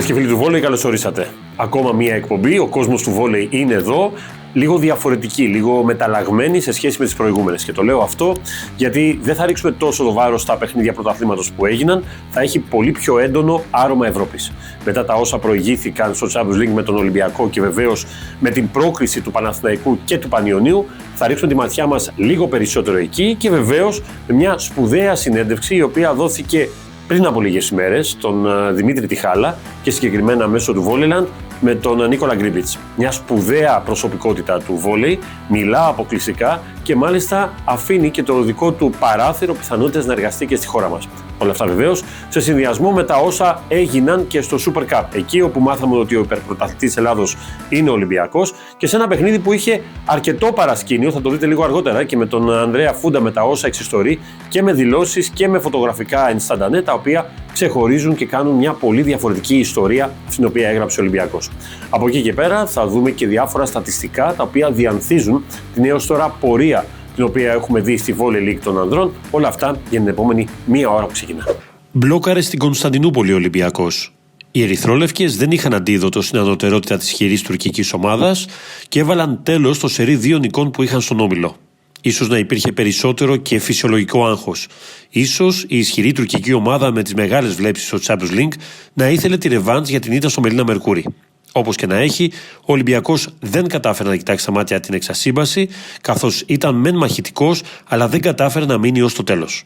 Φίλες και φίλοι του βόλεϊ, καλώς ορίσατε. Ακόμα μία εκπομπή, ο κόσμος του βόλεϊ είναι εδώ, λίγο διαφορετική, λίγο μεταλλαγμένη σε σχέση με τις προηγούμενες. Και το λέω αυτό γιατί δεν θα ρίξουμε τόσο το βάρος στα παιχνίδια πρωταθλήματος που έγιναν, θα έχει πολύ πιο έντονο άρωμα Ευρώπης. Μετά τα όσα προηγήθηκαν στο Champions League με τον Ολυμπιακό και βεβαίως με την πρόκριση του Παναθηναϊκού και του Πανιωνίου, θα ρίξουμε τη ματιά μας λίγο περισσότερο εκεί και βεβαίως με μια σπουδαία συνέντευξη η οποία δόθηκε πριν από λίγες ημέρες στον Δημήτρη Τιχάλα και συγκεκριμένα μέσω του Βόλεϊλαντ με τον Νίκολα Γκρίμπιτς. Μια σπουδαία προσωπικότητα του βόλεϊ, μιλά αποκλειστικά και μάλιστα αφήνει και το δικό του παράθυρο πιθανότητες να εργαστεί και στη χώρα μας. Όλα αυτά βεβαίως σε συνδυασμό με τα όσα έγιναν και στο Super Cup. Εκεί όπου μάθαμε ότι ο Υπερπρωταθλητής Ελλάδος είναι ο Ολυμπιακός και σε ένα παιχνίδι που είχε αρκετό παρασκήνιο, θα το δείτε λίγο αργότερα και με τον Ανδρέα Φούντα με τα όσα εξιστορεί και με δηλώσεις και με φωτογραφικά instantané τα οποία ξεχωρίζουν και κάνουν μια πολύ διαφορετική ιστορία στην οποία έγραψε ο Ολυμπιακός. Από εκεί και πέρα θα δούμε και διάφορα στατιστικά τα οποία διανθίζουν την έως τώρα πορεία την οποία έχουμε δει στη Volley League των ανδρών. Όλα αυτά για την επόμενη μία ώρα που ξεκινά. Μπλόκαρε στην Κωνσταντινούπολη ο Ολυμπιακός. Οι ερυθρόλευκες δεν είχαν αντίδοτο στην ανωτερότητα της χειρής τουρκικής ομάδας και έβαλαν τέλος στο σερί 2 νικών που είχαν στον όμιλο. Ίσως να υπήρχε περισσότερο και φυσιολογικό άγχος. Ίσως η ισχυρή τουρκική ομάδα με τις μεγάλες βλέψεις στο Champions League να ήθελε τη ρεβάντς για την ήττα στο Μελίνα Μερκούρι. Όπως και να έχει, ο Ολυμπιακός δεν κατάφερε να κοιτάξει στα μάτια την εξασύμπαση, καθώς ήταν μεν μαχητικός, αλλά δεν κατάφερε να μείνει ως το τέλος.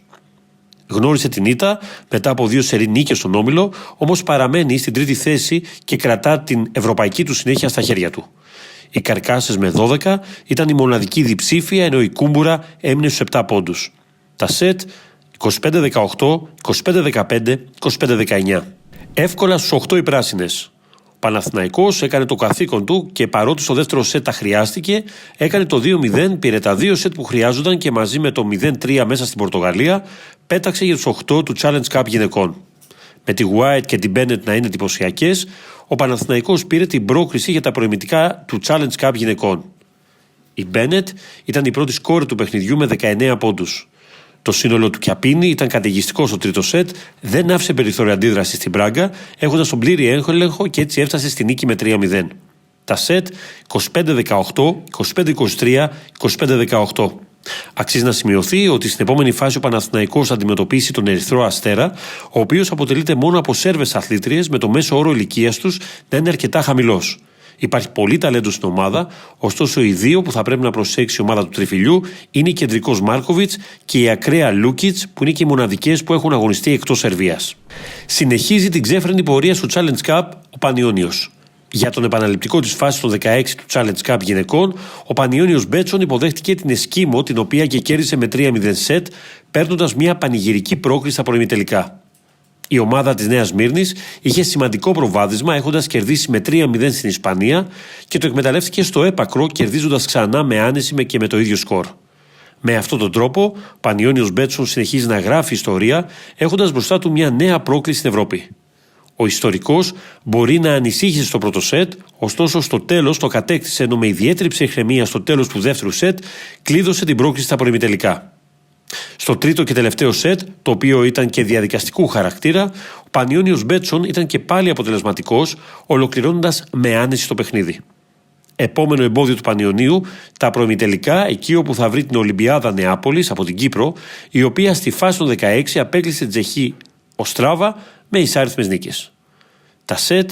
Γνώρισε την ήττα μετά από 2 σερί νίκες στον όμιλο, όμως παραμένει στην τρίτη θέση και κρατά την ευρωπαϊκή του συνέχεια στα χέρια του. Οι Καρκάσες με 12 ήταν η μοναδική διψήφια, ενώ η Κούμπουρα έμεινε στους 7 πόντους. Τα σετ 25-18, 25-15, 25-19. Εύκολα στους 8 οι πράσινες. Ο Παναθηναϊκός έκανε το καθήκον του και παρότι στο δεύτερο σετ τα χρειάστηκε, έκανε το 2-0, πήρε τα 2 σετ που χρειάζονταν και μαζί με το 0-3 μέσα στην Πορτογαλία πέταξε για τους 8 του Challenge Cup γυναικών. Με τη White και την Bennett να είναι εντυπωσιακές, ο Παναθηναϊκός πήρε την πρόκριση για τα προημιτικά του Challenge Cup γυναικών. Η Bennett ήταν η πρώτη σκόρερ του παιχνιδιού με 19 πόντους. Το σύνολο του Κιαπίνη ήταν καταιγιστικό στο τρίτο σετ, δεν άφησε περιθώριο αντίδραση στην Μπράγκα, έχοντας τον πλήρη έλεγχο και έτσι έφτασε στη νίκη με 3-0. Τα σετ 25-18, 25-23, 25-18. Αξίζει να σημειωθεί ότι στην επόμενη φάση ο Παναθηναϊκός θα αντιμετωπίσει τον Ερυθρό Αστέρα, ο οποίος αποτελείται μόνο από Σέρβες αθλήτριες με το μέσο όρο ηλικίας τους να είναι αρκετά χαμηλός. Υπάρχει πολύ ταλέντο στην ομάδα, ωστόσο οι δύο που θα πρέπει να προσέξει η ομάδα του Τριφυλιού είναι η κεντρικός Μάρκοβιτς και η ακραία Λούκιτς, που είναι και οι μοναδικές που έχουν αγωνιστεί εκτός Σερβίας. Συνεχίζει την ξέφρενη πορεία στο Challenge Cup ο Πανιώνιος. Για τον επαναληπτικό της φάση το 16 του Challenge Cup γυναικών, ο Πανιώνιος Μπέτσον υποδέχτηκε την Εσκίμο, την οποία και κέρδισε με 3-0 σετ, παίρνοντας μια πανηγυρική πρόκριση στα προημιτελικά. Η ομάδα της Νέας Σμύρνης είχε σημαντικό προβάδισμα έχοντας κερδίσει με 3-0 στην Ισπανία και το εκμεταλλεύτηκε στο έπακρο κερδίζοντας ξανά με άνεση και με το ίδιο σκορ. Με αυτόν τον τρόπο, ο Πανιώνιος Μπέτσον συνεχίζει να γράφει ιστορία έχοντας μπροστά του μια νέα πρόκληση στην Ευρώπη. Ο ιστορικός μπορεί να ανησύχησε στο πρώτο σετ, ωστόσο στο τέλος το κατέκτησε ενώ με ιδιαίτερη ψυχραιμία στο τέλος του δεύτερου σετ κλείδωσε την πρόκληση στα προημιτελικά. Στο τρίτο και τελευταίο σετ, το οποίο ήταν και διαδικαστικού χαρακτήρα, ο Πανιώνιος Μπέτσον ήταν και πάλι αποτελεσματικός, ολοκληρώνοντας με άνεση το παιχνίδι. Επόμενο εμπόδιο του Πανιωνίου, τα προημιτελικά, εκεί όπου θα βρει την Ολυμπιάδα Νεάπολης από την Κύπρο, η οποία στη φάση των 16 απέκλεισε την Τσεχή Οστράβα με ισάριθμες νίκες. Τα σετ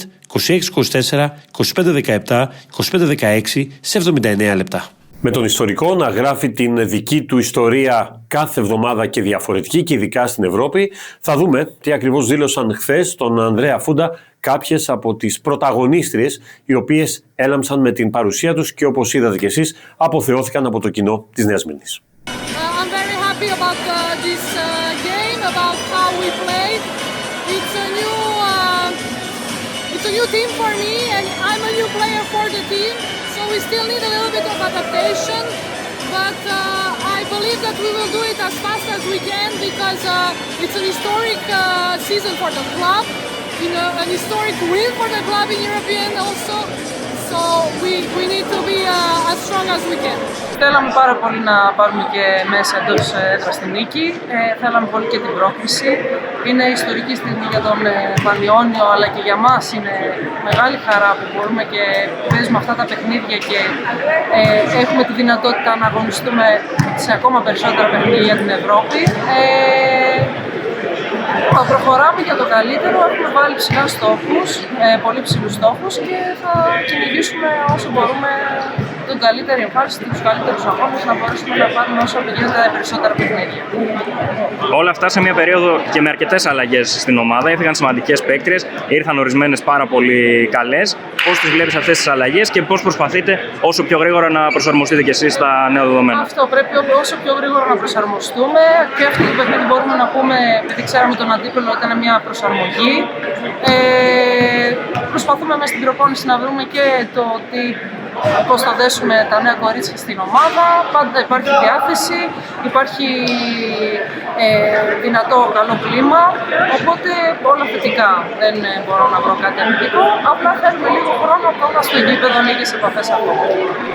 26-24, 25-17, 25-16 σε 79 λεπτά. Με τον ιστορικό να γράφει την δική του ιστορία κάθε εβδομάδα και διαφορετική και ειδικά στην Ευρώπη, θα δούμε τι ακριβώς δήλωσαν χθες τον Ανδρέα Φούντα κάποιες από τις πρωταγωνίστριες οι οποίες έλαμψαν με την παρουσία τους και όπως είδατε κι εσείς αποθεώθηκαν από το κοινό της Νέας Σμύρνης. New team for me and I'm a new player for the team, so we still need a little bit of adaptation, but I believe that we will do it as fast as we can because it's an historic season for the club, an historic win for the club in European also, so we need to be as strong as we can. Θέλαμε πάρα πολύ να πάρουμε και μέσα εντός έδρας τη νίκη. Θέλαμε πολύ και την πρόκριση. Είναι ιστορική στιγμή για τον Πανιώνιο, αλλά και για μας είναι μεγάλη χαρά που μπορούμε και παίζουμε αυτά τα παιχνίδια και έχουμε τη δυνατότητα να αγωνιστούμε σε ακόμα περισσότερα παιχνίδια για την Ευρώπη. Θα προχωράμε για το καλύτερο, έχουμε βάλει ψηλά στόχους, πολύ ψηλούς στόχους και θα κυνηγήσουμε όσο μπορούμε την καλύτερη εμφάνιση, τους καλύτερους αγώνες, να μπορέσουμε να πάρουμε όσο γίνεται περισσότερα παιχνίδια. Όλα αυτά σε μια περίοδο και με αρκετές αλλαγές στην ομάδα. Έφυγαν σημαντικές παίκτριες, ήρθαν ορισμένες πάρα πολύ καλές. Πώς τις βλέπεις αυτές τις αλλαγές και πώς προσπαθείτε όσο πιο γρήγορα να προσαρμοστείτε κι εσείς στα νέα δεδομένα? Αυτό πρέπει όσο πιο γρήγορα να προσαρμοστούμε και αυτό το παιχνίδι μπορούμε να πούμε, επειδή ξέραμε τον αντίπελο, ήταν μια προσαρμογή. Προσπαθούμε μέσα στην προπόνηση να βρούμε και το ότι πώς θα δέσουμε τα νέα κορίτσια στην ομάδα. Πάντα υπάρχει διάθεση, υπάρχει δυνατό καλό κλίμα, οπότε όλα θετικά. Δεν μπορώ να βρω κάτι αρνητικό, απλά θέλουμε λίγο χρόνο ακόμα στο γήπεδο, λίγες επαφές ακόμα.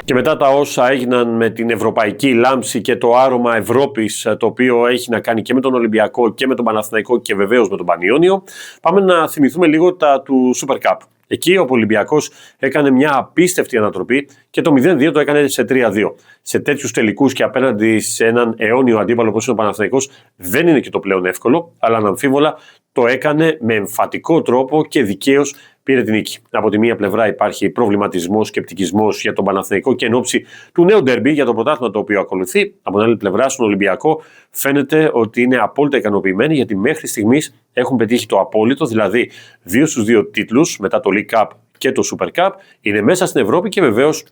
Και μετά τα όσα έγιναν με την ευρωπαϊκή λάμψη και το άρωμα Ευρώπης, το οποίο έχει να κάνει και με τον Ολυμπιακό και με τον Παναθηναϊκό και βεβαίως με τον Πανιώνιο, πάμε να θυμηθούμε λίγο τα του Super Cup. Εκεί ο Ολυμπιακός έκανε μια απίστευτη ανατροπή και το 0-2 το έκανε σε 3-2. Σε τέτοιους τελικούς και απέναντι σε έναν αιώνιο αντίπαλο όπως είναι ο Παναθηναϊκός δεν είναι και το πλέον εύκολο, αλλά αναμφίβολα το έκανε με εμφατικό τρόπο και δικαίως πήρε την νίκη. Από τη μία πλευρά υπάρχει προβληματισμός, σκεπτικισμός για τον Παναθηναϊκό και εν ώψη του νέου ντερμπι για το πρωτάθλημα το οποίο ακολουθεί. Από την άλλη πλευρά, στον Ολυμπιακό φαίνεται ότι είναι απόλυτα ικανοποιημένοι γιατί μέχρι στιγμής έχουν πετύχει το απόλυτο, δηλαδή 2 στους 2 τίτλους μετά το League Cup και το Super Cup. Είναι μέσα στην Ευρώπη και βεβαίως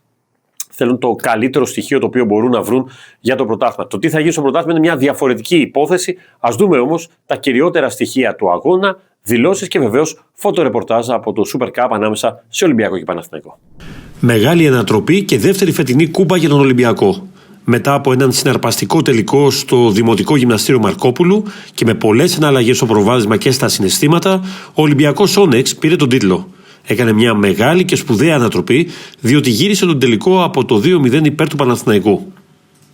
θέλουν το καλύτερο στοιχείο το οποίο μπορούν να βρουν για το πρωτάθλημα. Το τι θα γίνει στο πρωτάθλημα είναι μια διαφορετική υπόθεση. Ας δούμε όμως τα κυριότερα στοιχεία του αγώνα, δηλώσεις και βεβαίως φωτορεπορτάζ από το Super Cup ανάμεσα σε Ολυμπιακό και Παναθηναϊκό. Μεγάλη ανατροπή και δεύτερη φετινή κούπα για τον Ολυμπιακό. Μετά από έναν συναρπαστικό τελικό στο Δημοτικό Γυμναστήριο Μαρκόπουλου και με πολλές εναλλαγές στο προβάδισμα και στα συναισθήματα, ο Ολυμπιακός Όνεξ πήρε τον τίτλο. Έκανε μια μεγάλη και σπουδαία ανατροπή, διότι γύρισε τον τελικό από το 2-0 υπέρ του Παναθηναϊκού.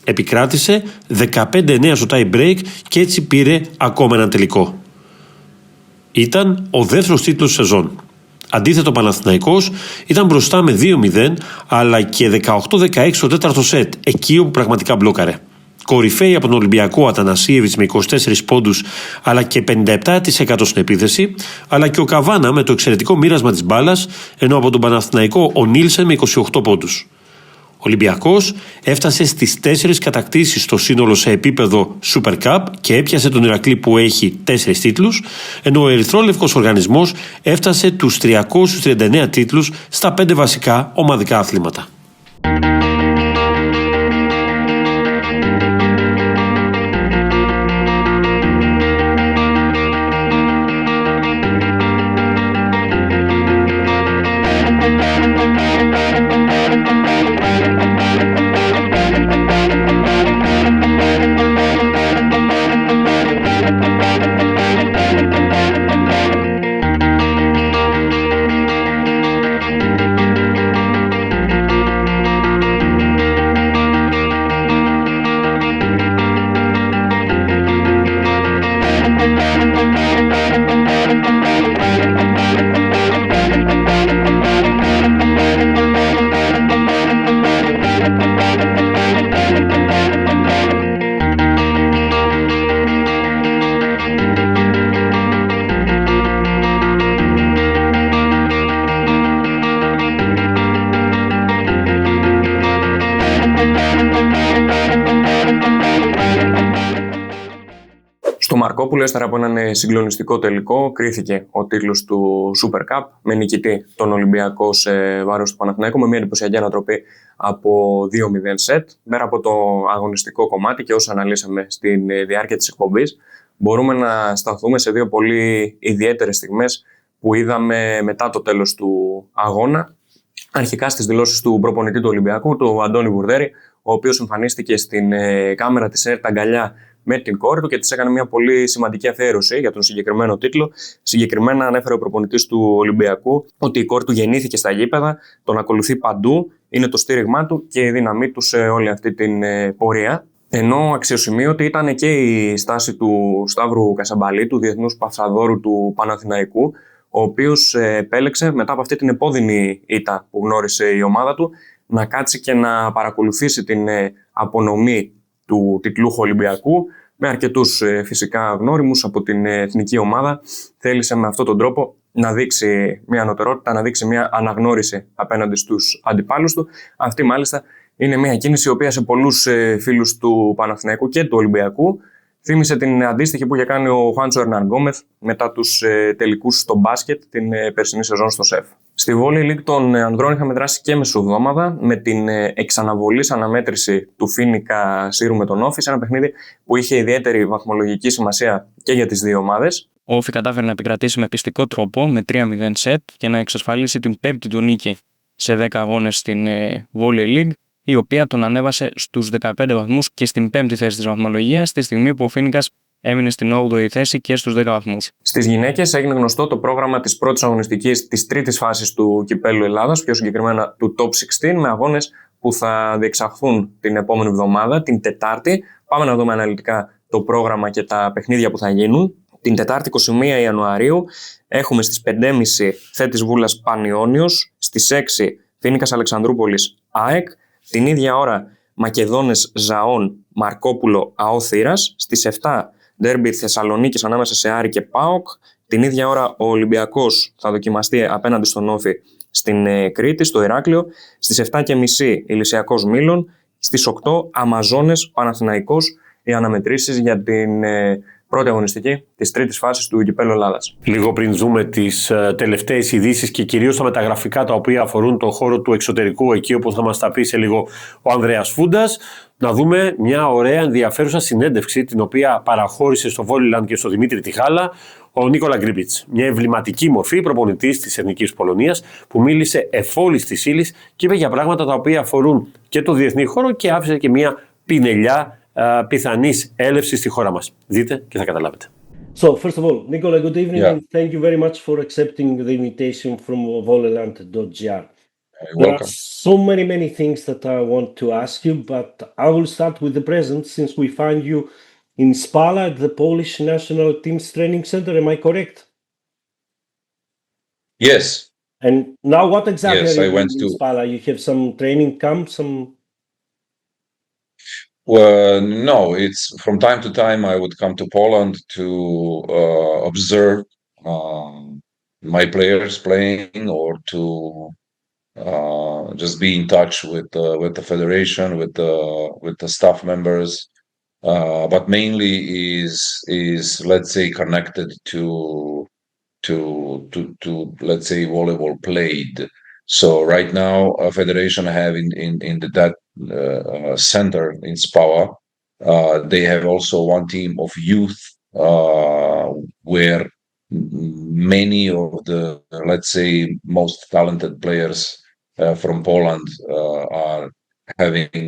Επικράτησε 15-9 στο tie break και έτσι πήρε ακόμα ένα τελικό. Ήταν ο δεύτερος τίτλος σεζόν. Αντίθετα, ο Παναθηναϊκός ήταν μπροστά με 2-0, αλλά και 18-16 στο τέταρτο σετ, εκεί όπου πραγματικά μπλόκαρε. Κορυφαίοι από τον Ολυμπιακό Ατανασίεβιτς με 24 πόντους, αλλά και 57% στην επίθεση, αλλά και ο Καβάνα με το εξαιρετικό μοίρασμα της μπάλας, ενώ από τον Παναθηναϊκό ο Νίλσεν με 28 πόντους. Ο Ολυμπιακός έφτασε στις 4 κατακτήσεις στο σύνολο σε επίπεδο Super Cup και έπιασε τον Ηρακλή που έχει 4 τίτλους, ενώ ο ερυθρόλευκος οργανισμός έφτασε τους 339 τίτλους στα 5 βασικά ομαδικά αθλήματα. Στο Μαρκόπουλο, ύστερα από έναν συγκλονιστικό τελικό, κρίθηκε ο τίτλος του Super Cup με νικητή τον Ολυμπιακό σε βάρος του Παναθηναϊκού με μια εντυπωσιακή ανατροπή από 2-0 σετ. Πέρα από το αγωνιστικό κομμάτι και όσα αναλύσαμε στη διάρκεια της εκπομπής, μπορούμε να σταθούμε σε δύο πολύ ιδιαίτερες στιγμές που είδαμε μετά το τέλος του αγώνα. Αρχικά στις δηλώσεις του προπονητή του Ολυμπιακού, του Αντώνη Βουρδέρη, ο οποίος εμφανίστηκε στην κάμερα της ΕΡΤ αγκαλιά με την κόρη του και της έκανε μια πολύ σημαντική αφιέρωση για τον συγκεκριμένο τίτλο. Συγκεκριμένα ανέφερε ο προπονητής του Ολυμπιακού ότι η κόρη του γεννήθηκε στα γήπεδα, τον ακολουθεί παντού, είναι το στήριγμά του και η δύναμή του σε όλη αυτή την πορεία. Ενώ αξιοσημείωτη ήταν και η στάση του Σταύρου Κασαμπαλή, του διεθνούς παυσαδόρου του Παναθηναϊκού, ο οποίος επέλεξε μετά από αυτή την επώδυνη ήττα που γνώρισε η ομάδα του να κάτσει και να παρακολουθήσει την απονομή του τιτλούχου Ολυμπιακού με αρκετούς φυσικά γνώριμους από την εθνική ομάδα. Θέλησε με αυτόν τον τρόπο να δείξει μια ανωτερότητα, να δείξει μια αναγνώριση απέναντι στους αντιπάλους του. Αυτή μάλιστα είναι μια κίνηση η οποία σε πολλούς φίλους του Παναθηναϊκού και του Ολυμπιακού θύμισε την αντίστοιχη που είχε κάνει ο Χουάντσο Ερνάν Γκόμεθ μετά τους τελικούς στο μπάσκετ την περσινή σεζόν στο ΣΕΦ. Στη Volley League των ανδρών είχαμε δράσει και μεσοβδόμαδα με την εξαναβολής αναμέτρηση του Φίνικα Σύρου με τον Όφη, σε ένα παιχνίδι που είχε ιδιαίτερη βαθμολογική σημασία και για τις δύο ομάδες. Ο Όφη κατάφερε να επικρατήσει με πιστικό τρόπο με 3-0 σετ και να εξασφαλίσει την πέμπτη του νίκη σε 10 αγώνες στην Volley League, η οποία τον ανέβασε στους 15 βαθμούς και στην πέμπτη θέση της βαθμολογίας, τη στιγμή που ο Φίνικας έμεινε στην 8η θέση και στους 10 βαθμούς. Στις γυναίκες έγινε γνωστό το πρόγραμμα της πρώτης αγωνιστικής της τρίτης φάσης του Κυπέλλου Ελλάδας, πιο συγκεκριμένα του Top 16, με αγώνες που θα διεξαχθούν την επόμενη εβδομάδα, την Τετάρτη. Πάμε να δούμε αναλυτικά το πρόγραμμα και τα παιχνίδια που θα γίνουν. Την Τετάρτη 21 Ιανουαρίου έχουμε στις 5.30 Θέτης Βούλας Πανιώνιος, στις 6 Φίνικας Αλεξανδρούπολης ΑΕΚ, την ίδια ώρα Μακεδόνες Ζαών Μαρκόπουλο ΑΟ Θήρας, στις 7 Ντέρμπι Θεσσαλονίκης ανάμεσα σε Άρη και ΠΑΟΚ, την ίδια ώρα ο Ολυμπιακός θα δοκιμαστεί απέναντι στον Όφη στην Κρήτη, στο Ηράκλειο, στις 7.30 Ηλυσιακός Μήλων, στις 8 Αμαζόνες Παναθηναϊκός, οι αναμετρήσεις για την πρώτη αγωνιστική της τρίτης φάσης του Κυπέλλου Ελλάδας. Λίγο πριν δούμε τις τελευταίες ειδήσεις και κυρίως τα μεταγραφικά τα οποία αφορούν τον χώρο του εξωτερικού, εκεί όπου θα μας τα πει σε λίγο ο Ανδρέας Φούντας, να δούμε μια ωραία ενδιαφέρουσα συνέντευξη την οποία παραχώρησε στο Βόλιλαντ και στο Δημήτρη Τιχάλα ο Νίκολα Γκρίμπιτς. Μια εμβληματική μορφή, προπονητής της Εθνικής Πολωνίας, που μίλησε εφόλης της ύλης και είπε για πράγματα τα οποία αφορούν και το διεθνή χώρο και άφησε και μια πινελιά πιθανής έλευσης στη χώρα μας. Δείτε και θα καταλάβετε. So, first of all, Nicola, good evening and thank you very much for accepting the invitation from voleland.gr. There are so many things that I want to ask you, but I will start with the present since we find you in Spala at the Polish National Team's Training Center. Am I correct? Yes. And now what exactly yes, are you doing in Spala? You have some training camp, some... Well, no, it's from time to time I would come to Poland to observe my players playing or to just be in touch with the federation, with the staff members, but mainly is let's say connected to let's say volleyball played. So right now, a federation have in that center in Spała, they have also one team of youth where many of the let's say most talented players from Poland are having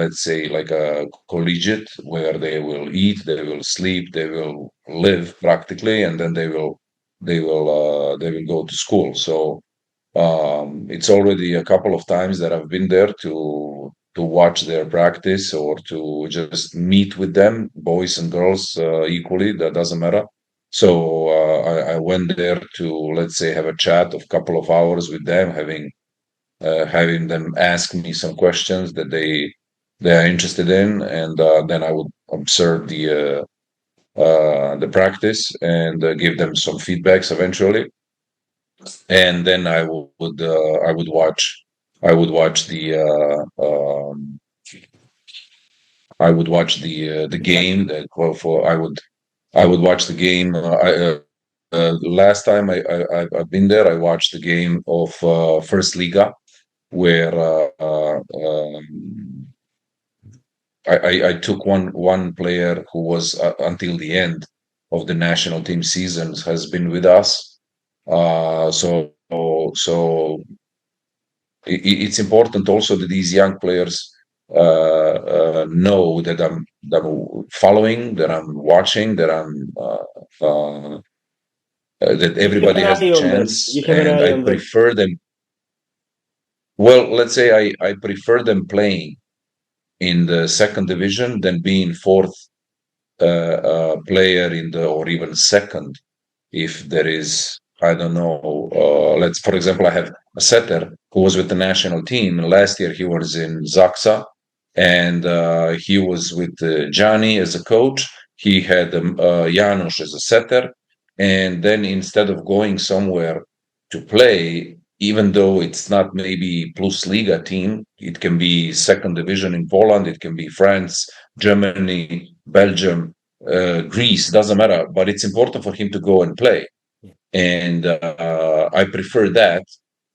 let's say like a collegiate where they will eat, they will sleep, they will live practically, and then they will go to school. So it's already a couple of times that I've been there to watch their practice or to just meet with them, boys and girls equally, that doesn't matter. So I went there to, let's say, have a chat of a couple of hours with them, having them ask me some questions that they are interested in, and then I would observe the practice and give them some feedbacks eventually. And then I would watch the game. I would watch the game. Last time I've been there, I watched the game of First Liga, where I took one player who was until the end of the national team seasons has been with us. So it's important also that these young players know that I'm following, that I'm watching, that that everybody has a chance, and I prefer them. Well, let's say I prefer them playing in the second division than being fourth player in the, or even second, if there is, I don't know, let's, for example, I have a setter who was with the national team. Last year he was in Zaksa, and he was with Gianni as a coach. He had Janusz as a setter, and then instead of going somewhere to play, even though it's not maybe Plus Liga team, it can be second division in Poland, it can be France, Germany, Belgium, Greece, doesn't matter, but it's important for him to go and play. And I prefer that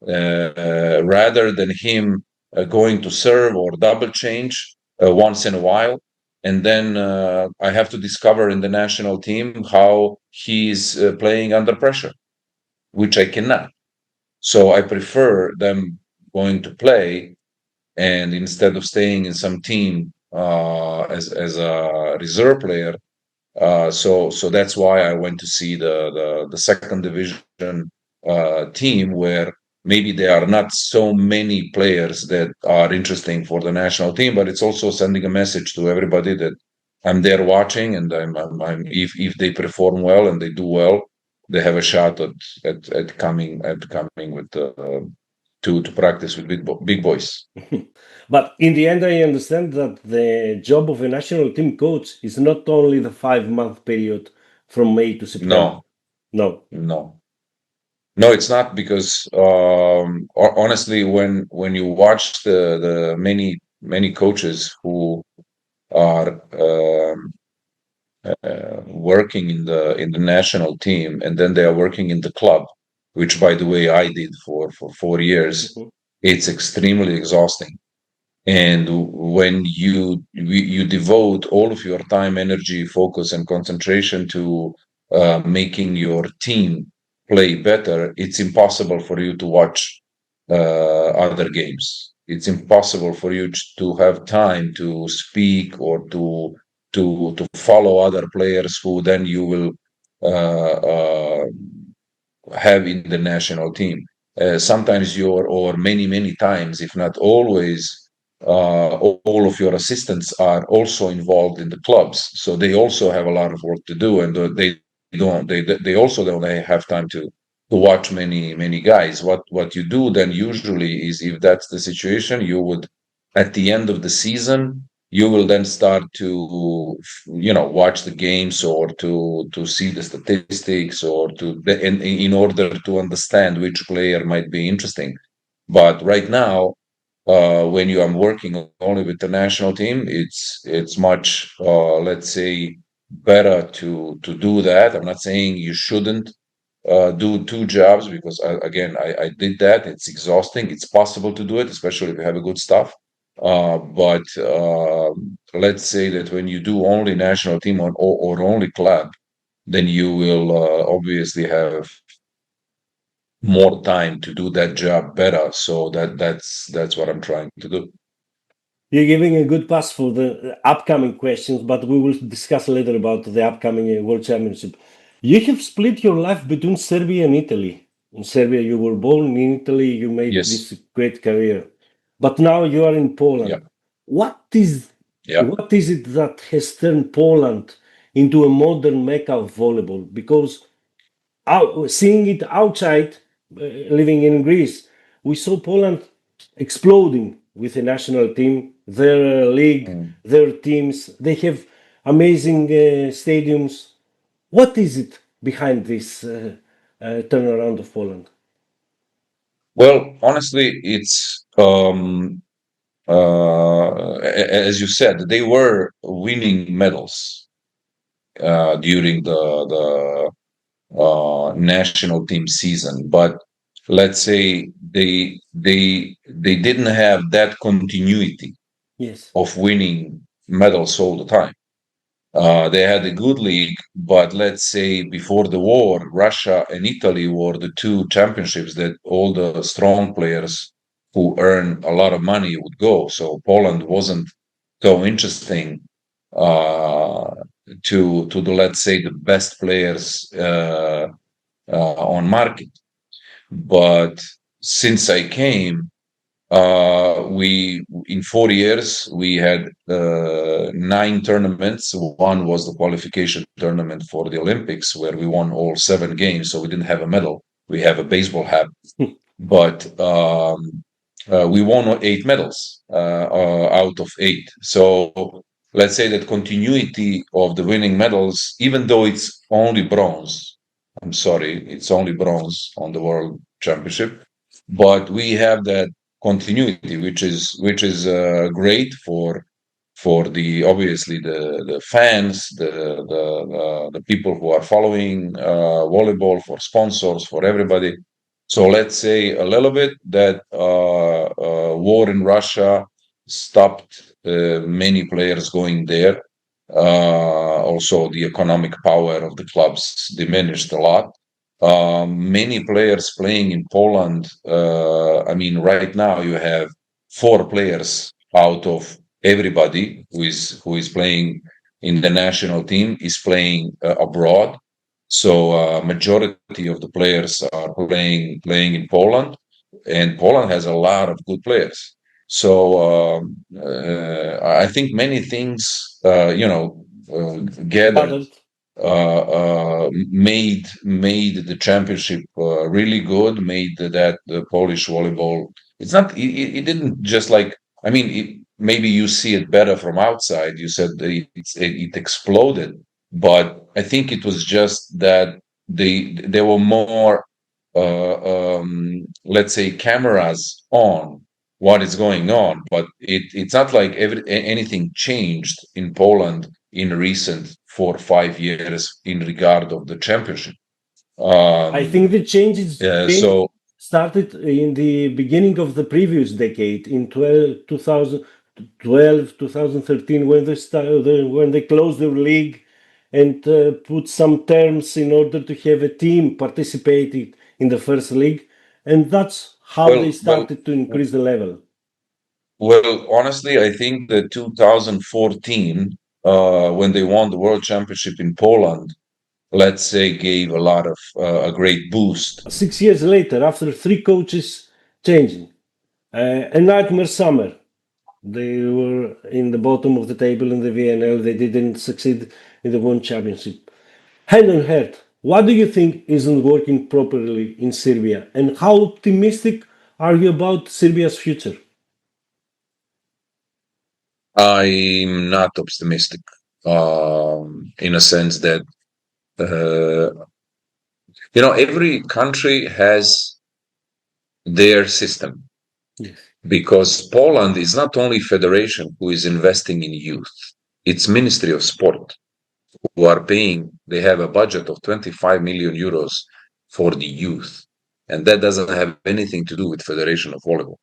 rather than him going to serve or double change once in a while. And then I have to discover in the national team how he's playing under pressure, which I cannot. So I prefer them going to play, and instead of staying in some team as a reserve player. So that's why I went to see the second division team, where maybe there are not so many players that are interesting for the national team, but it's also sending a message to everybody that I'm there watching, and I'm if they perform well and they do well, they have a shot at coming with to practice with big boys. But in the end, I understand that the job of a national team coach is not only the 5-month period from May to September. No, it's not, because honestly, when you watch the many coaches who are working in the national team, and then they are working in the club, which, by the way, I did for 4 years, it's extremely exhausting. And when you devote all of your time, energy, focus, and concentration to making your team play better, it's impossible for you to watch other games. It's impossible for you to have time to speak or to follow other players who then you will have in the national team. Sometimes or many times, if not always, all of your assistants are also involved in the clubs, so they also have a lot of work to do, and they also don't have time to watch many guys. What you do then usually is, if that's the situation, you would, at the end of the season, you will then start to watch the games, or to see the statistics, or in order to understand which player might be interesting. But right now, when you are working only with the national team, it's much let's say better to do that. I'm not saying you shouldn't do 2 jobs, because again, I did that. It's exhausting. It's possible to do it, especially if you have a good staff. But let's say that when you do only national team or only club, then you will obviously have more time to do that job better. So that's what I'm trying to do. You're giving a good pass for the upcoming questions, but we will discuss later about the upcoming World Championship. You have split your life between Serbia and Italy. In Serbia, you were born. In Italy, you made this great career. But now you are in Poland. Yeah. What is it that has turned Poland into a modern mecca of volleyball? Because seeing it outside, living in Greece, we saw Poland exploding with the national team, their league, their teams. They have amazing stadiums. What is it behind this turnaround of Poland? Well, honestly, it's as you said, they were winning medals during the national team season, but let's say they didn't have that continuity of winning medals all the time. They had a good league, but let's say before the war, Russia and Italy were the 2 championships that all the strong players who earn a lot of money would go. So Poland wasn't so interesting to the, let's say, the best players on market. But since I came, we in 4 years we had 9 tournaments. One was the qualification tournament for the Olympics, where we won all 7 games. So we didn't have a medal. We have a baseball hat, but we won 8 medals out of 8. So let's say that continuity of the winning medals, even though it's only bronze. I'm sorry, it's only bronze on the World Championship, but we have that continuity, which is great for the obviously the fans, the people who are following volleyball, for sponsors, for everybody. So let's say a little bit that war in Russia stopped many players going there. Also, the economic power of the clubs diminished a lot. Many players playing in Poland. I mean, right now you have 4 players out of everybody who is playing in the national team is playing abroad. So majority of the players are playing in Poland, and Poland has a lot of good players. So I think many things, gathered, made the championship really good. Made that the Polish volleyball. It's not. It didn't just like. I mean, maybe you see it better from outside. You said it exploded, but I think it was just that there were more, let's say, cameras on what is going on, but it's not like anything changed in Poland in recent 4 or 5 years in regard of the championship. I think the changes started in the beginning of the previous decade, in 2012, 2013, when they closed the league and put some terms in order to have a team participating in the first league, and that's how they started to increase the level. Well, honestly, I think that 2014, when they won the World Championship in Poland, let's say, gave a lot of a great boost. 6 years later, after 3 coaches changing, a nightmare summer. They were in the bottom of the table in the VNL. They didn't succeed in the World Championship. Hand on heart, what do you think isn't working properly in Serbia, and how optimistic are you about Serbia's future? I'm not optimistic, in a sense that every country has their system. Yes. Because Poland is not only federation who is investing in youth; it's Ministry of Sport who are paying. They have a budget of 25 million euros for the youth, and that doesn't have anything to do with Federation of Volleyball.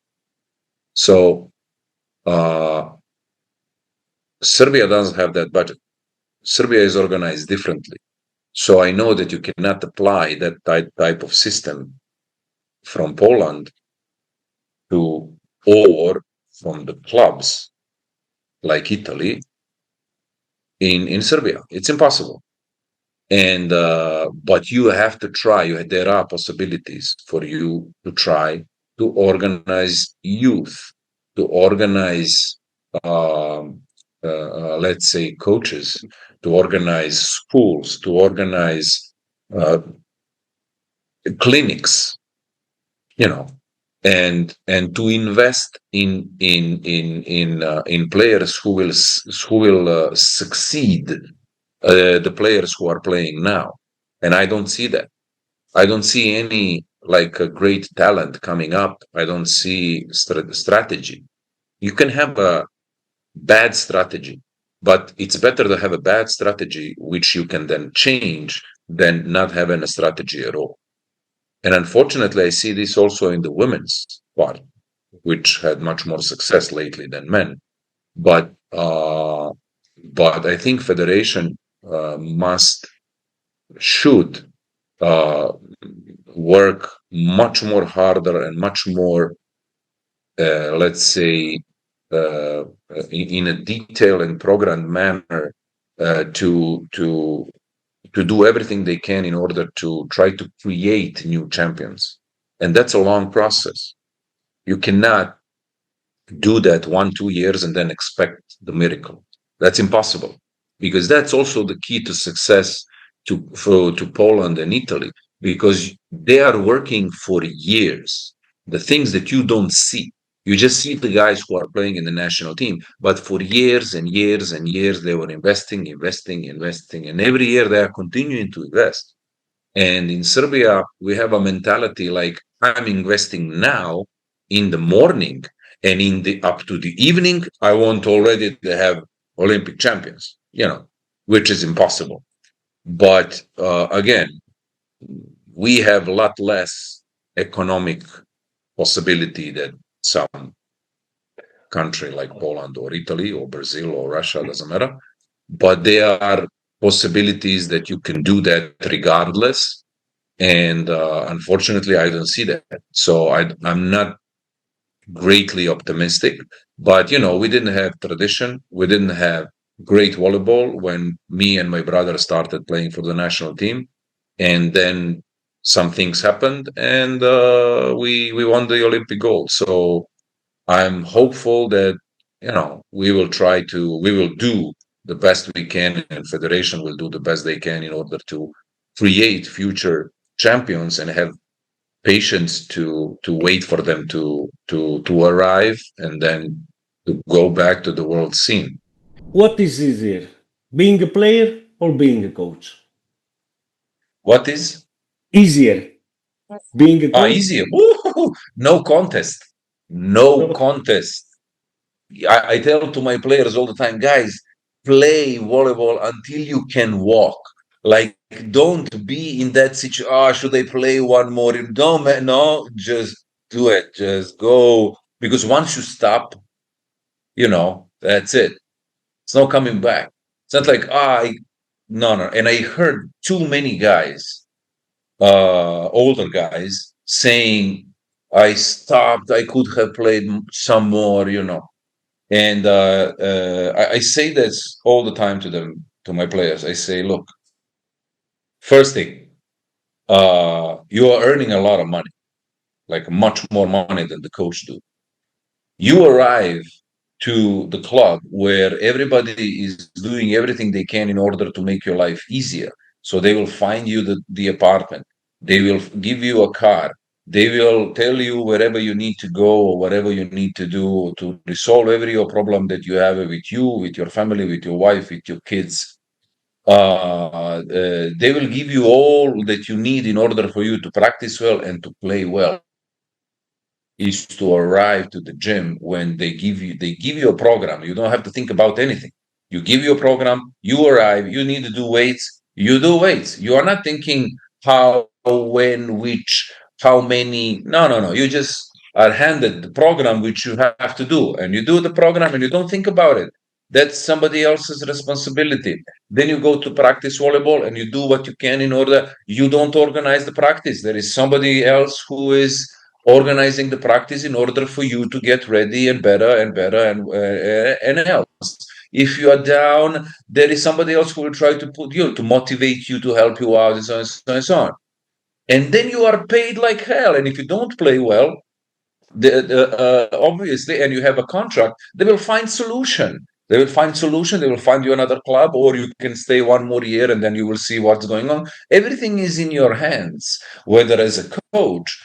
So Serbia doesn't have that budget. Serbia is organized differently. So I know that you cannot apply that type of system from Poland to, or from the clubs like Italy in Serbia. It's impossible. And but you have to try. There are possibilities for you to try to organize youth, to organize let's say coaches, to organize schools, to organize clinics, and to invest in players who will succeed the players who are playing now. And I don't see that. I don't see any like a great talent coming up. I don't see strategy. You can have a bad strategy, but it's better to have a bad strategy which you can then change than not having a strategy at all. And unfortunately, I see this also in the women's part, which had much more success lately than men. But I think federation should work much more harder and much more let's say, in a detailed and programmed manner to do everything they can in order to try to create new champions. And that's a long process. You cannot do that 1-2 years and then expect the miracle. That's impossible, because that's also the key to success to Poland and Italy, because they are working for years. The things that you don't see, you just see the guys who are playing in the national team, but for years and years and years, they were investing, and every year they are continuing to invest. And in Serbia, we have a mentality like, I'm investing now in the morning, and in the up to the evening, I want already to have Olympic champions, which is impossible. But again, we have a lot less economic possibility than some country like Poland or Italy or Brazil or Russia, doesn't matter. But there are possibilities that you can do that regardless. And unfortunately, I don't see that. So I'm not greatly optimistic. But, we didn't have tradition. We didn't have great volleyball when me and my brother started playing for the national team. And then some things happened, and we won the Olympic gold. So I'm hopeful that, we will do the best we can, and Federation will do the best they can in order to create future champions and have patience to wait for them to arrive and then to go back to the world scene. What is easier, being a player or being a coach? What is easier, being a coach? Easier. Woo-hoo-hoo. No contest. No contest. I tell to my players all the time, guys, play volleyball until you can walk. Like, don't be in that situation. Should I play one more? No, just do it. Just go. Because once you stop, that's it. It's no coming back. It's not like, no. And I heard too many guys, older guys, saying, I stopped, I could have played some more, And I say this all the time to them, to my players. I say, look, first thing, you are earning a lot of money, like much more money than the coach do. You arrive to the club where everybody is doing everything they can in order to make your life easier. So they will find you the apartment. They will give you a car. They will tell you wherever you need to go or whatever you need to do to resolve every problem that you have with you, with your family, with your wife, with your kids. They will give you all that you need in order for you to practice well and to play well. Is to arrive to the gym when they give you a program. You don't have to think about anything. You give you a program, you arrive, you need to do weights, you do weights. You are not thinking how, when, which, how many. No. You just are handed the program which you have to do, and you do the program and you don't think about it. That's somebody else's responsibility. Then you go to practice volleyball and you do what you can in order. You don't organize the practice. There is somebody else who is organizing the practice in order for you to get ready and better and else. If you are down, there is somebody else who will try to put you, to motivate you, to help you out, and so on and so on. And then you are paid like hell. And if you don't play well, obviously, and you have a contract, they will find solution. They will find you another club, or you can stay one more year and then you will see what's going on. Everything is in your hands. Whether as a coach,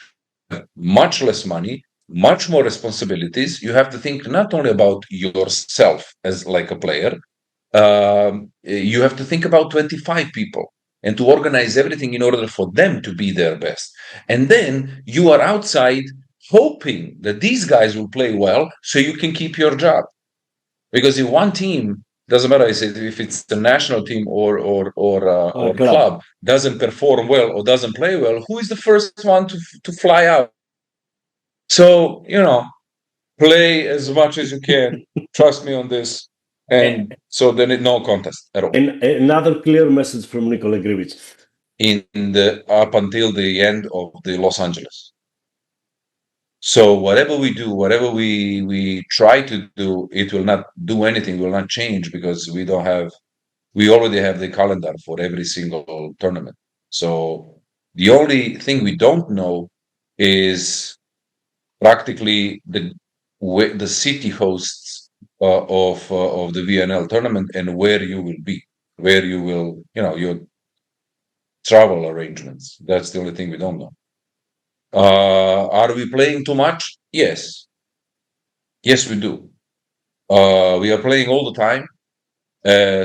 much less money, much more responsibilities. You have to think not only about yourself as like a player, you have to think about 25 people and to organize everything in order for them to be their best. And then you are outside hoping that these guys will play well so you can keep your job. Because if one team, doesn't matter if it's the national team or club, doesn't perform well or doesn't play well, who is the first one to fly out? So, play as much as you can. Trust me on this. And so then no contest at all. And another clear message from Nikola Grivic. Up until the end of the Los Angeles. So whatever we do, whatever we try to do, it will not do anything, will not change, because we already have the calendar for every single tournament. So the only thing we don't know is practically the city hosts of the VNL tournament, and where you will be, where you will, your travel arrangements. That's the only thing we don't know. Are we playing too much? Yes. Yes, we do. We are playing all the time.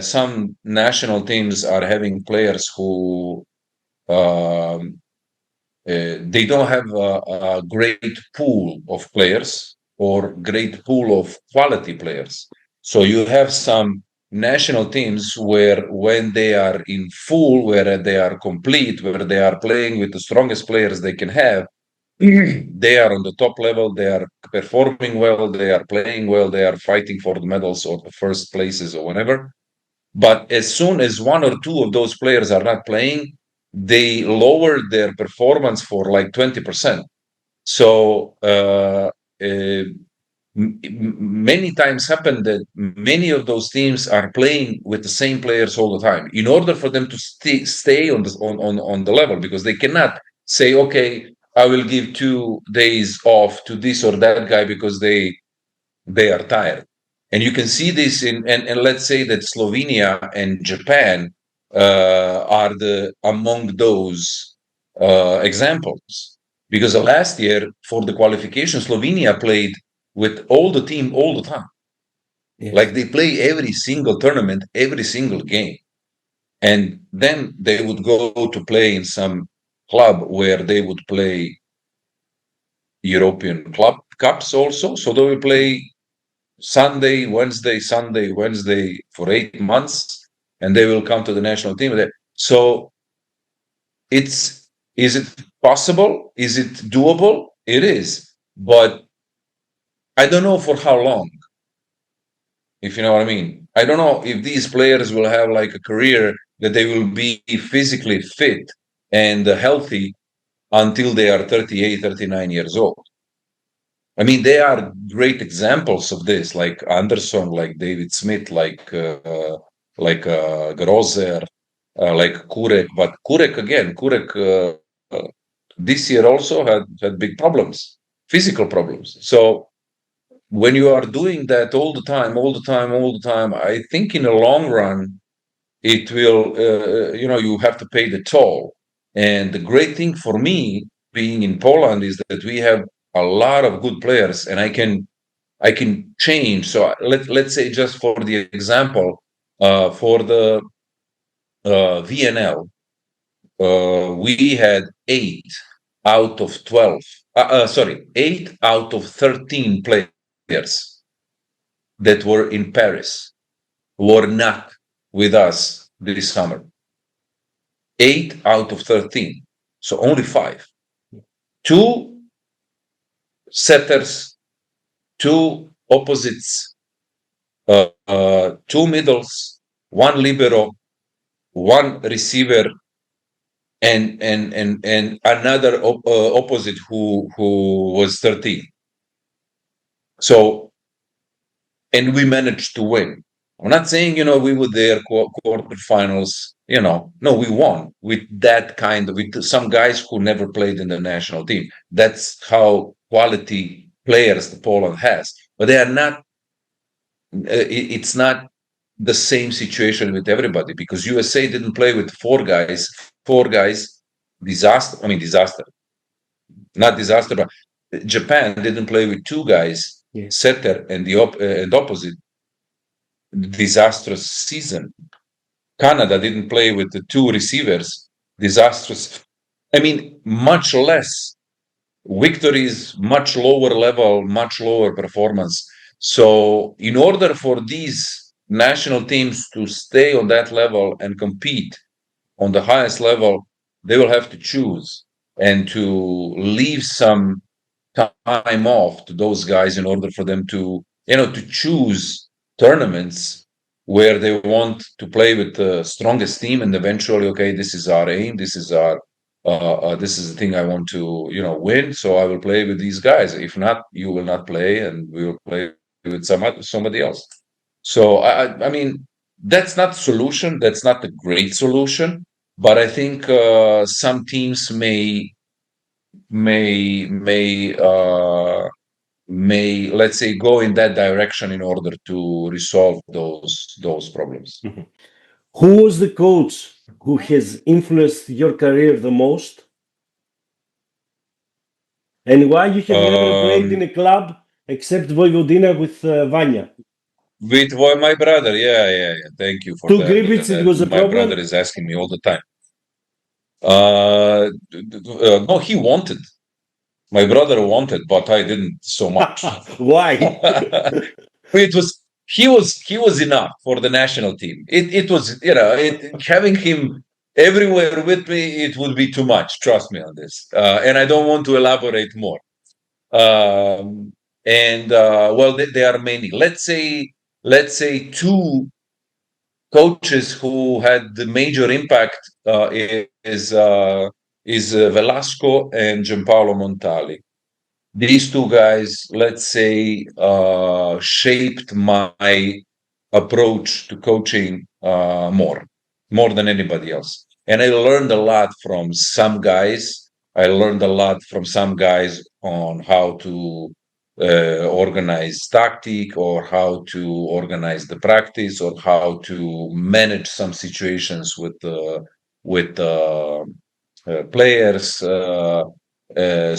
Some national teams are having players who they don't have a great pool of players or great pool of quality players. So you have some national teams where, when they are in full, where they are complete, where they are playing with the strongest players they can have, they are on the top level, they are performing well, they are playing well, they are fighting for the medals or the first places or whatever. But as soon as one or two of those players are not playing, they lower their performance for like 20%. So many times happen that many of those teams are playing with the same players all the time, in order for them to stay on the level, because they cannot say, okay, I will give 2 days off to this or that guy because they are tired. And you can see this and let's say that Slovenia and Japan are among those examples, because last year for the qualification, Slovenia played with all the team all the time. Yes. Like they play every single tournament, every single game, and then they would go to play in some club where they would play European club cups also. So they will play Sunday, Wednesday for 8 months, and they will come to the national team. So is it possible? Is it doable? It is, but I don't know for how long, if you know what I mean. I don't know if these players will have like a career that they will be physically fit and healthy until they are 38, 39 years old. I mean, they are great examples of this, like Anderson, like David Smith, like Grozer, like Kurek. But Kurek this year also had big problems, physical problems. So when you are doing that all the time, I think in the long run, it will, you have to pay the toll. And the great thing for me being in Poland is that we have a lot of good players, and I can change. So let's say, just for the example, for the VNL, we had 8 out of 13 players that were in Paris were not with us this summer. 8 out of 13. So only 5. 2 setters, 2 opposites, 2 middles, 1 libero, 1 receiver, and another opposite who was 13. So, and we managed to win. I'm not saying, we were there quarterfinals, no, we won with that with some guys who never played in the national team. That's how quality players Poland has, but they are not, it's not the same situation with everybody, because USA didn't play with 4 guys, disaster, not disaster, but Japan didn't play with 2 guys, yes, setter and and opposite, disastrous season. Canada didn't play with the 2 receivers, disastrous. I mean, much less victories, much lower level, much lower performance. So in order for these national teams to stay on that level and compete on the highest level, they will have to choose and to leave some time off to those guys in order for them to, to choose tournaments where they want to play with the strongest team, and eventually, okay, this is our aim, this is our this is the thing I want to, win. So I will play with these guys. If not, you will not play, and we will play with somebody else. So I mean, that's not the solution. That's not the great solution. But I think some teams may let's say go in that direction in order to resolve those problems. Mm-hmm. Who was the coach who has influenced your career the most? And why you have never played in a club except Vojvodina with Vanya? With my brother, yeah. Thank you for To that. Gribic, it was a My problem? brother is asking me all the time. No, he wanted. My brother wanted, but I didn't so much. Why? He was enough for the national team. It was, having him everywhere with me, it would be too much. Trust me on this. And I don't want to elaborate more. Well, there are many. Let's say two coaches who had the major impact is Velasco and Gianpaolo Montali. These two guys, let's say, shaped my approach to coaching more than anybody else. And I learned a lot from some guys. I learned a lot from some guys on how to organize tactic, or how to organize the practice, or how to manage some situations with players.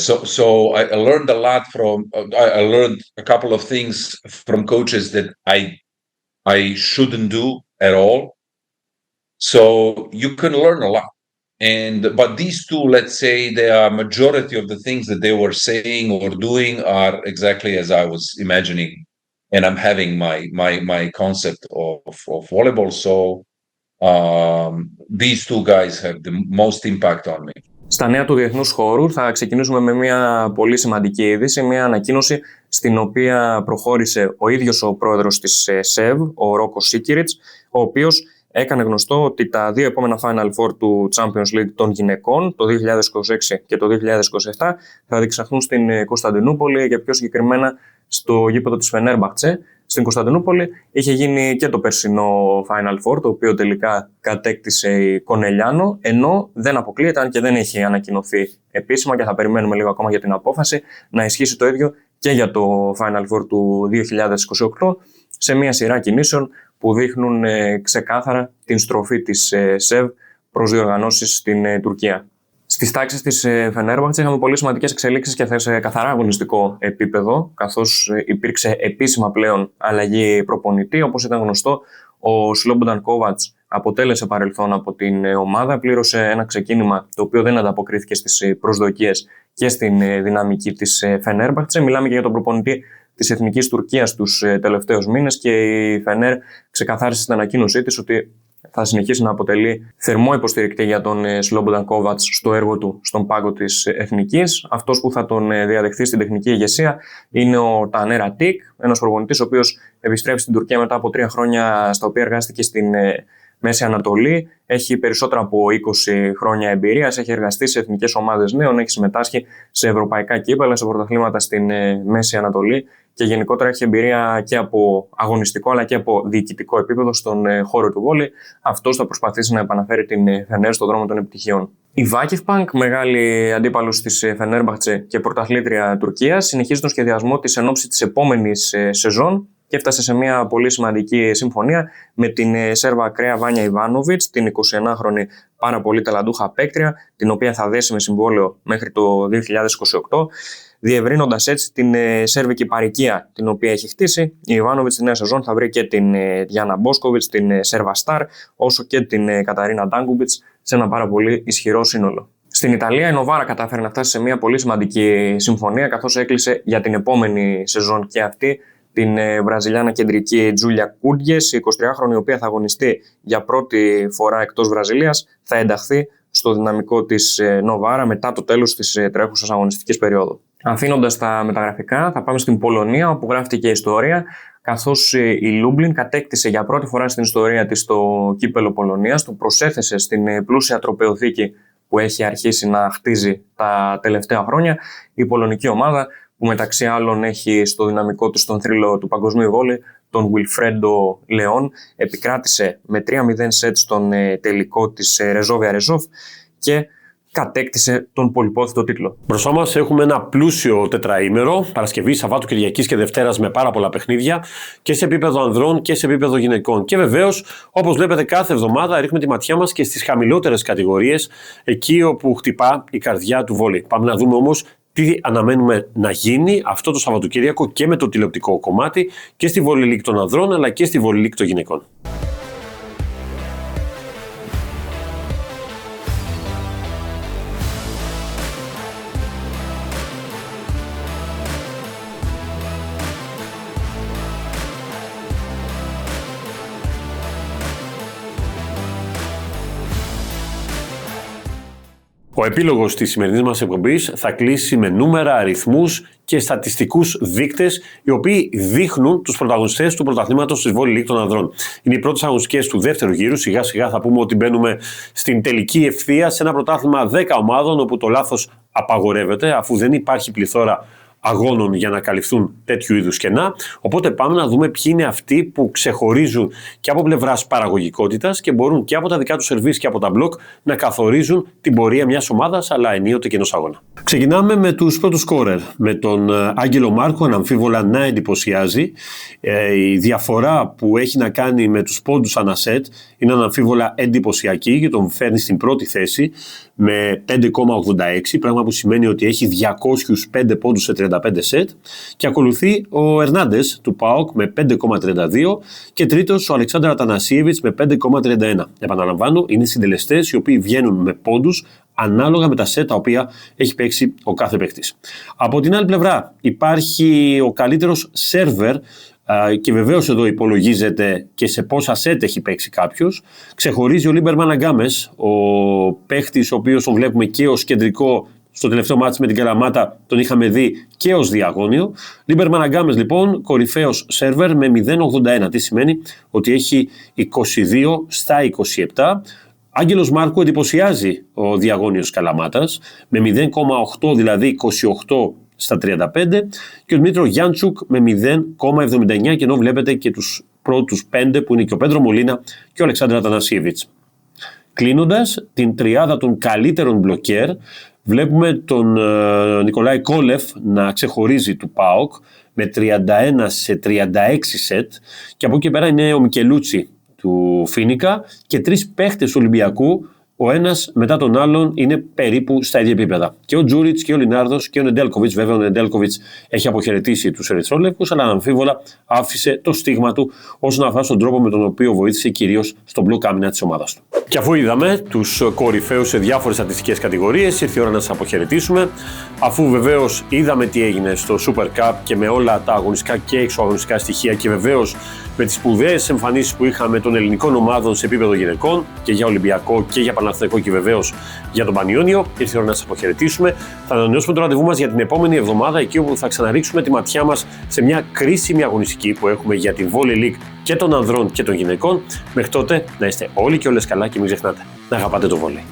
So I learned a lot from. I learned a couple of things from coaches that I shouldn't do at all. So you can learn a lot. But these two, let's say, the majority of the things that they were saying or doing are exactly as I was imagining, and I'm having my concept of volleyball. So these two guys have the most impact on me. Στα νέα του διεθνούς χώρου θα ξεκινήσουμε με μια πολύ σημαντική είδηση, μια ανακοίνωση στην οποία προχώρησε ο ίδιος ο πρόεδρος της ΣΕΒ, ο Ρόκο Σίκιριτς, ο οποίος έκανε γνωστό ότι τα δύο επόμενα Final Four του Champions League των γυναικών, το 2026 και το 2027, θα διεξαχθούν στην Κωνσταντινούπολη, και πιο συγκεκριμένα στο γήπεδο της Φενέρμπαχτσε. Στην Κωνσταντινούπολη είχε γίνει και το περσινό Final Four, το οποίο τελικά κατέκτησε η Κονελιάνο, ενώ δεν αποκλείεται, αν και δεν έχει ανακοινωθεί επίσημα, και θα περιμένουμε λίγο ακόμα για την απόφαση, να ισχύσει το ίδιο και για το Final Four του 2028, σε μια σειρά κινήσεων που δείχνουν ξεκάθαρα την στροφή της ΣΕΒ προς διοργανώσεις στην Τουρκία. Στις τάξεις της Φενέρμπαχτσε είχαμε πολύ σημαντικές εξελίξεις και σε καθαρά αγωνιστικό επίπεδο, καθώς υπήρξε επίσημα πλέον αλλαγή προπονητή. Όπως ήταν γνωστό, ο Σλόμπονταν Κόβατς αποτέλεσε παρελθόν από την ομάδα, πλήρωσε ένα ξεκίνημα το οποίο δεν ανταποκρίθηκε στις προσδοκίες και στην δυναμική της Φενέρμπαχτσε. Μιλάμε και για τον προπονητή της Εθνικής Τουρκίας τους τελευταίους μήνες, και η Φενέρ ξεκαθάρισε στην ανακοίνωσή της ότι θα συνεχίσει να αποτελεί θερμό υποστηρικτή για τον Σλόμπονταν Κόβατς στο έργο του στον πάγκο της Εθνικής. Αυτός που θα τον διαδεχθεί στην τεχνική ηγεσία είναι ο Τανέρ Ατίκ, ένας προπονητής ο οποίος επιστρέφει στην Τουρκία μετά από 3 χρόνια στα οποία εργάστηκε στην Μέση Ανατολή. Έχει περισσότερα από 20 χρόνια εμπειρίας, έχει εργαστεί σε εθνικές ομάδες νέων, έχει συμμετάσχει σε ευρωπαϊκά κύπελα, σε πρωταθλήματα στην Μέση Ανατολή, και γενικότερα έχει εμπειρία και από αγωνιστικό αλλά και από διοικητικό επίπεδο στον χώρο του βόλεϊ. Αυτός θα προσπαθήσει να επαναφέρει την Φενέρ στον δρόμο των επιτυχιών. Η Βάκιφπανκ, μεγάλη αντίπαλος της Φενέρμπαχτσε και πρωταθλήτρια Τουρκίας, συνεχίζει τον σχεδιασμό της εν ώψη της επόμενης σεζόν και έφτασε σε μια πολύ σημαντική συμφωνία με την Σέρβα ακραία Βάνια Ιβάνοβιτς, την 21χρονη πάρα πολύ ταλαντούχα παίκτρια, την οποία θα δέσει με συμβόλαιο μέχρι το 2028, διευρύνοντας έτσι την σέρβικη παροικία την οποία έχει χτίσει. Η Ιβάνοβιτς στη νέα σεζόν θα βρει και την Διάνα Μπόσκοβιτς, την Σέρβα Σταρ, όσο και την Καταρίνα Ντάνκουμπιτς σε ένα πάρα πολύ ισχυρό σύνολο. Στην Ιταλία η Νοβάρα κατάφερε να φτάσει σε μια πολύ σημαντική συμφωνία, καθώς έκλεισε για την επόμενη σεζόν και αυτή την Βραζιλιάνα κεντρική Τζούλια Κούντιες, η 23χρονη, η οποία θα αγωνιστεί για πρώτη φορά εκτός Βραζιλίας, θα ενταχθεί στο δυναμικό της Νοβάρα μετά το τέλος της τρέχουσας αγωνιστικής περίοδου. Αφήνοντας τα μεταγραφικά, θα πάμε στην Πολωνία, όπου γράφτηκε η ιστορία, καθώς η Λούμπλιν κατέκτησε για πρώτη φορά στην ιστορία της το κύπελο Πολωνίας, το προσέθεσε στην πλούσια τροπεοθήκη που έχει αρχίσει να χτίζει τα τελευταία χρόνια. Η πολωνική ομάδα που μεταξύ άλλων έχει στο δυναμικό του τον θρύλο του παγκοσμίου βόλεϊ, τον Wilfredo Leon, επικράτησε με 3-0 σετ στον τελικό της Ρεζόβια Ρεζόφ και κατέκτησε τον πολυπόθητο τίτλο. Μπροστά μας έχουμε ένα πλούσιο τετραήμερο, Παρασκευή, Σαββάτου, Κυριακής και Δευτέρας, με πάρα πολλά παιχνίδια και σε επίπεδο ανδρών και σε επίπεδο γυναικών. Και βεβαίως, όπως βλέπετε, κάθε εβδομάδα ρίχνουμε τη ματιά μας και στις χαμηλότερες κατηγορίες, εκεί όπου χτυπά η καρδιά του βόλεϊ. Πάμε να δούμε όμως τι αναμένουμε να γίνει αυτό το Σαββατοκύριακο και με το τηλεοπτικό κομμάτι και στη Volley League των ανδρών αλλά και στη Volley League των γυναικών. Ο επίλογος της σημερινής μας εκπομπής θα κλείσει με νούμερα, αριθμούς και στατιστικούς δείκτες, οι οποίοι δείχνουν τους πρωταγωνιστές του πρωταθλήματος της Volley League των ανδρών. Είναι οι πρώτες αγωνιστικές του δεύτερου γύρου. Σιγά σιγά θα πούμε ότι μπαίνουμε στην τελική ευθεία σε ένα πρωτάθλημα 10 ομάδων, όπου το λάθος απαγορεύεται, αφού δεν υπάρχει πληθώρα αγώνων για να καλυφθούν τέτοιου είδους κενά. Οπότε πάμε να δούμε ποιοι είναι αυτοί που ξεχωρίζουν και από πλευράς παραγωγικότητας και μπορούν και από τα δικά τους σερβίς και από τα μπλοκ να καθορίζουν την πορεία μιας ομάδας, αλλά ενίοτε και ενός αγώνα. Ξεκινάμε με τους πρώτους σκόρερ. Με τον Άγγελο Μάρκο αναμφίβολα να εντυπωσιάζει. Η διαφορά που έχει να κάνει με τους πόντους ανά σετ είναι αναμφίβολα εντυπωσιακή και τον φέρνει στην πρώτη θέση με 5,86, πράγμα που σημαίνει ότι έχει 205 πόντους σε 35 σετ, και ακολουθεί ο Ερνάντες του ΠΑΟΚ με 5,32 και τρίτος ο Αλεξάνδρ Ατανασίεβιτς με 5,31. Επαναλαμβάνω, είναι συντελεστές οι οποίοι βγαίνουν με πόντους ανάλογα με τα σετ τα οποία έχει παίξει ο κάθε παίκτης. Από την άλλη πλευρά υπάρχει ο καλύτερος σερβερ, και βεβαίως εδώ υπολογίζεται και σε πόσα σετ έχει παίξει κάποιος. Ξεχωρίζει ο Λίμπερ Μαναγκάμες, ο παίχτης ο οποίος τον βλέπουμε και ως κεντρικό. Στο τελευταίο μάτς με την Καλαμάτα τον είχαμε δει και ως διαγώνιο. Λίμπερ Μαναγκάμες λοιπόν, κορυφαίος σερβερ με 0,81. Τι σημαίνει? Ότι έχει 22 στα 27. Άγγελος Μάρκου εντυπωσιάζει ο διαγώνιος Καλαμάτας με 0,8, δηλαδή 28 στα 35, και ο Δημήτρο Γιάντσουκ με 0,79, και ενώ βλέπετε και τους πρώτους 5 που είναι και ο Πέντρο Μολίνα και ο Αλεξάνδρ Ατανασίεβιτς. Κλείνοντας την τριάδα των καλύτερων μπλοκέρ, βλέπουμε τον Νικολάη Κόλεφ να ξεχωρίζει του ΠΑΟΚ με 31 σε 36 σετ, και από εκεί πέρα είναι ο Μικελούτσι του Φίνικα και τρεις παίχτες του Ολυμπιακού, ο ένας μετά τον άλλον είναι περίπου στα ίδια επίπεδα. Και ο Τζούριτς και ο Λινάρδος και ο Νεντέλκοβιτς. Βέβαια, ο Νεντέλκοβιτς έχει αποχαιρετήσει τους ερυθρόλευκους, αλλά αμφίβολα άφησε το στίγμα του όσον αφορά στον τρόπο με τον οποίο βοήθησε κυρίως στον μπλοκ άμυνα της ομάδας του. Και αφού είδαμε τους κορυφαίους σε διάφορες στατιστικές κατηγορίες, ήρθε η ώρα να σας αποχαιρετήσουμε. Αφού βεβαίως είδαμε τι έγινε στο Super Cup και με όλα τα αγωνιστικά και εξωαγωνιστικά στοιχεία, και βεβαίως με τις σπουδαίες εμφανίσεις που είχαμε των ελληνικών ομάδων σε επίπεδο γυναικών και για Ολυμπιακό και για Παναθηναϊκό και βεβαίως για τον Πανιώνιο, ήρθε η ώρα να σας αποχαιρετήσουμε. Θα ανανεώσουμε το ραντεβού μας για την επόμενη εβδομάδα, εκεί όπου θα ξαναρίξουμε τη ματιά μας σε μια κρίσιμη αγωνιστική που έχουμε για την Volley League και των ανδρών και των γυναικών. Μέχρι τότε να είστε όλοι και όλες καλά και μην ξεχνάτε να αγαπάτε το βόλεϊ.